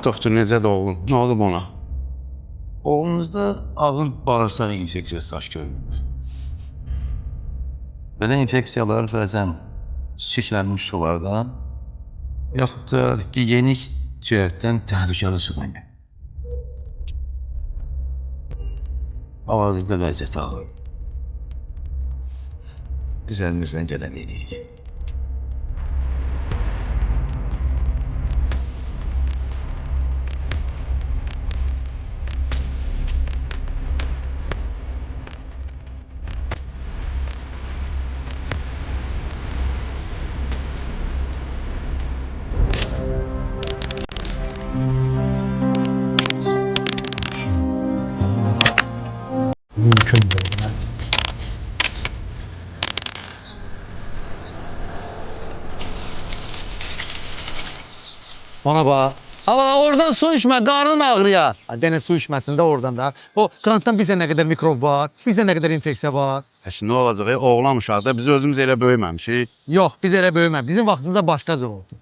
Doktor, necədir oğlum? Nə olub ona? Oğlunuzda ağır bağırsaq infeksiyası aşkar olunur. Belə infeksiyalar bəzən çiçəklənmiş sulardan, yaxud da gigiyenik cəhətdən təhlükəli sudan gəlir. Hal-hazırda vəziyyət ağır. Biz əlimizdən gələni edirik. Mümkün deyil. Bana bak. Ama oradan su içme, karnın ağrıyor. Dene su içmesin de oradan da. O krantdan bizə nə qədər mikrop var, bizə nə qədər infeksiya var. Şimdi nə olacaq? Oğlan uşaqda biz özümüz elə böyüməmişik. Yox, biz elə böyümə. Bizim vaxtımızda başqaca oldu.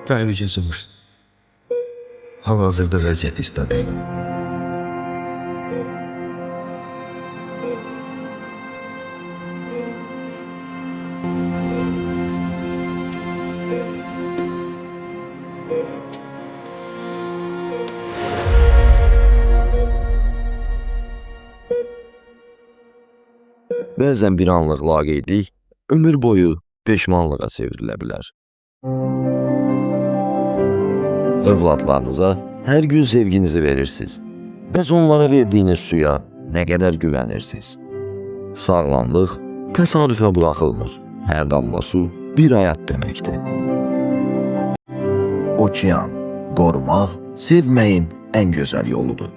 Təhlükəsi var. Hal-hazırda vəziyyət stabil. Bəzən bir anlıq laqeydlik ömür boyu peşmanlığa çevrilə bilər. Övladlarınıza hər gün sevginizi verirsiniz. Bəs onlara verdiyiniz suya nə qədər güvənirsiniz? Sağlamlıq təsadüfə buraxılmır. Hər damla su bir həyat deməkdir. Okean qorumaq sevməyin ən gözəl yoludur.